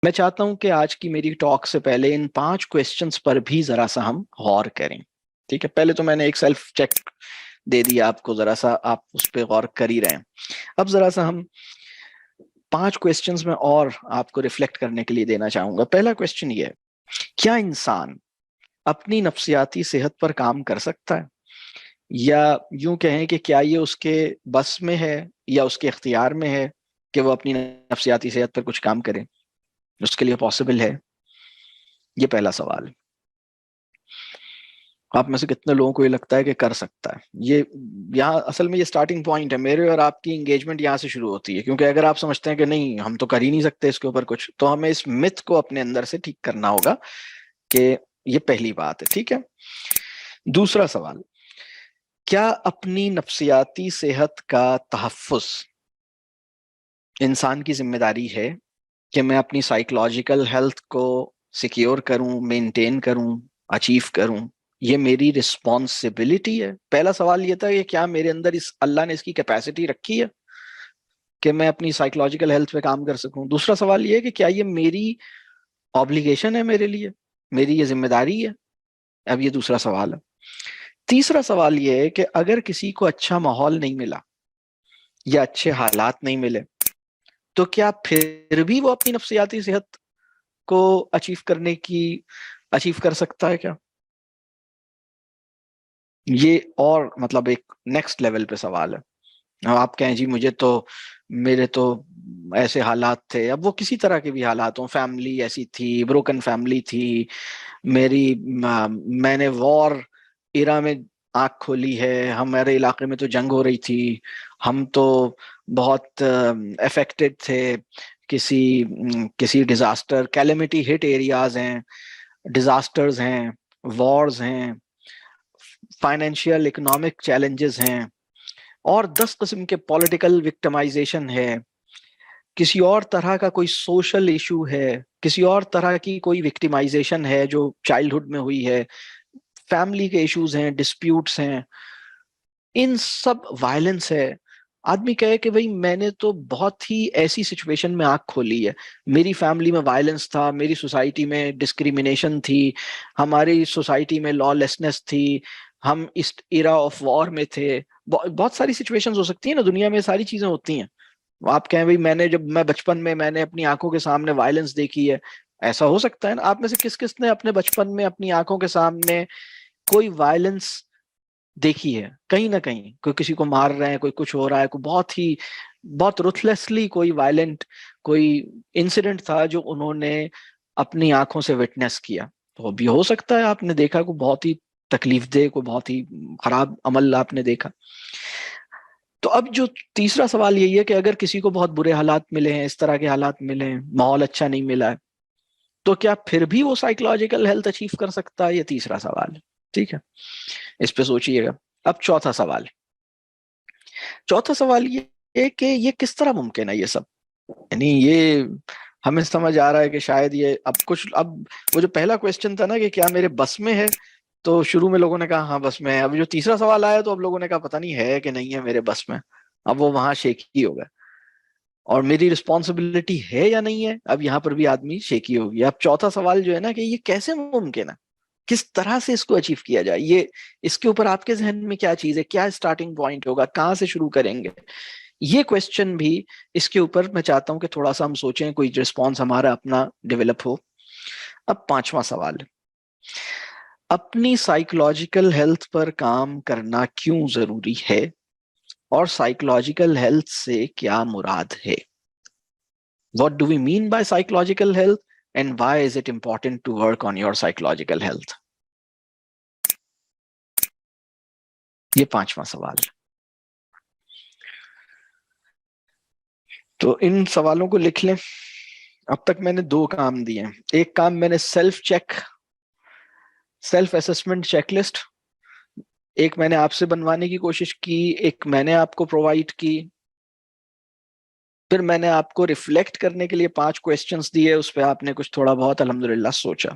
میں چاہتا ہوں کہ آج کی میری ٹاک سے پہلے ان 5 کوسچنز پر بھی ذرا سا ہم غور کریں. ٹھیک ہے, پہلے تو میں نے ایک سیلف چیک دے دیا آپ کو, ذرا سا آپ اس پہ غور کر ہی رہے ہیں. اب ذرا سا ہم 5 کوسچنز میں اور آپ کو ریفلیکٹ کرنے کے لیے دینا چاہوں گا. پہلا کوسچن یہ ہے, کیا انسان اپنی نفسیاتی صحت پر کام کر سکتا ہے؟ یا یوں کہیں کہ کیا یہ اس کے بس میں ہے یا اس کے اختیار میں ہے کہ وہ اپنی نفسیاتی صحت پر کچھ کام کرے؟ اس کے لیے پاسبل ہے؟ یہ پہلا سوال. آپ میں سے کتنے لوگوں کو یہ لگتا ہے کہ کر سکتا ہے؟ یہ یہاں اصل میں یہ سٹارٹنگ پوائنٹ ہے, میرے اور آپ کی انگیجمنٹ یہاں سے شروع ہوتی ہے. کیونکہ اگر آپ سمجھتے ہیں کہ نہیں ہم تو کر ہی نہیں سکتے اس کے اوپر کچھ, تو ہمیں اس مت کو اپنے اندر سے ٹھیک کرنا ہوگا کہ یہ پہلی بات ہے. ٹھیک ہے, دوسرا سوال, کیا اپنی نفسیاتی صحت کا تحفظ انسان کی ذمہ داری ہے کہ میں اپنی سائیکولوجیکل ہیلتھ کو سیکیور کروں, مینٹین کروں, اچیو کروں؟ یہ میری رسپانسبلٹی ہے. پہلا سوال یہ تھا کہ کیا میرے اندر اللہ نے اس کی کیپیسٹی رکھی ہے کہ میں اپنی سائیکولوجیکل ہیلتھ پہ کام کر سکوں. دوسرا سوال یہ ہے کہ کیا یہ میری آبلیگیشن ہے, میرے لیے میری یہ ذمہ داری ہے. اب یہ دوسرا سوال ہے. تیسرا سوال یہ ہے کہ اگر کسی کو اچھا ماحول نہیں ملا یا اچھے حالات نہیں ملے تو کیا پھر بھی وہ اپنی نفسیاتی صحت کو اچیو کر سکتا ہے کیا؟ یہ اور مطلب ایک نیکسٹ لیول پہ سوال ہے. اب آپ کہیں جی میرے تو ایسے حالات تھے, اب وہ کسی طرح کے بھی حالات ہوں, فیملی ایسی تھی, بروکن فیملی تھی میری, میں نے وار ایرا میں آنکھ کھولی ہے, ہمارے علاقے میں تو جنگ ہو رہی تھی, ہم تو بہت افیکٹڈ تھے, کسی ڈیزاسٹر کیلیمٹی ہٹ ایریاز ہیں, ڈیزاسٹرز ہیں, وارز ہیں, فائنینشیل اکنامک چیلنجز ہیں, اور 10 قسم کے پولیٹیکل وکٹمائزیشن ہے, کسی اور طرح کا کوئی سوشل ایشو ہے, کسی اور طرح کی کوئی وکٹمائزیشن ہے جو چائلڈہڈ میں ہوئی ہے, فیملی کے ایشوز ہیں, ڈسپیوٹس ہیں, ان سب وائلنس ہے. آدمی کہے کہ بھئی میں نے تو بہت ہی ایسی سچویشن میں آنکھ کھولی ہے, میری فیملی میں وائلنس تھا, میری سوسائٹی میں ڈسکریمنیشن تھی, ہماری سوسائٹی میں لا لیسنس تھی, ہم اس ایرا آف وار میں تھے. بہت ساری سچویشنز ہو سکتی ہیں نا دنیا میں, ساری چیزیں ہوتی ہیں. آپ کہیں بھئی میں بچپن میں نے اپنی آنکھوں کے سامنے وائلنس دیکھی ہے, ایسا ہو سکتا ہے نا. آپ میں سے کس کس نے اپنے بچپن میں اپنی آنکھوں کے سامنے کوئی وائلنس دیکھی ہے؟ کہیں نہ کہیں کوئی کسی کو مار رہے ہیں, کوئی کچھ ہو رہا ہے, کوئی بہت رuthlessly کوئی وائلنٹ کوئی انسیڈنٹ تھا جو انہوں نے اپنی آنکھوں سے وٹنس کیا. تو بھی ہو سکتا ہے آپ نے دیکھا کوئی بہت ہی تکلیف دہ, کوئی بہت ہی خراب عمل آپ نے دیکھا. تو اب جو تیسرا سوال یہی ہے کہ اگر کسی کو بہت برے حالات ملے ہیں, اس طرح کے حالات ملے ہیں, ماحول اچھا نہیں ملا ہے, تو کیا پھر بھی وہ سائیکولوجیکل ہیلتھ اچیو کر سکتا ہے؟ یہ تیسرا سوال ہے. ٹھیک ہے, اس پہ سوچئے گا. اب چوتھا سوال یہ ہے کہ یہ کس طرح ممکن ہے یہ سب. یعنی یہ ہمیں سمجھ آ رہا ہے کہ شاید یہ اب وہ جو پہلا کوسچن تھا نا کہ کیا میرے بس میں ہے, تو شروع میں لوگوں نے کہا ہاں بس میں ہے. اب جو تیسرا سوال آیا تو اب لوگوں نے کہا پتہ نہیں ہے کہ نہیں ہے میرے بس میں. اب وہ وہاں شیکی ہو گئے, اور میری رسپانسبلٹی ہے یا نہیں ہے, اب یہاں پر بھی آدمی شیکی ہوگی. اب چوتھا سوال جو ہے نا کہ یہ کیسے ممکن ہے, کس طرح سے اس کو اچیو کیا جائے, یہ اس کے اوپر آپ کے ذہن میں کیا چیز ہے, کیا اسٹارٹنگ پوائنٹ ہوگا, کہاں سے شروع کریں گے؟ یہ کوسچن بھی اس کے اوپر میں چاہتا ہوں کہ تھوڑا سا ہم سوچیں, کوئی رسپانس ہمارا اپنا ڈیولپ ہو. اب پانچواں سوال, اپنی سائیکولوجیکل ہیلتھ پر کام کرنا کیوں ضروری ہے, اور سائیکولوجیکل ہیلتھ سے کیا مراد ہے؟ What do we mean by psychological health and why is it important to work on your psychological health? یہ پانچواں سوال. تو ان سوالوں کو لکھ لیں. اب تک میں نے 2 کام دیے. ایک کام میں نے سیلف اسسمنٹ چیک لسٹ, ایک میں نے آپ سے بنوانے کی کوشش کی, ایک میں نے آپ کو پرووائڈ کی. پھر میں نے آپ کو ریفلیکٹ کرنے کے لیے 5 کوسچنز دیے, اس پہ آپ نے کچھ تھوڑا بہت الحمدللہ سوچا.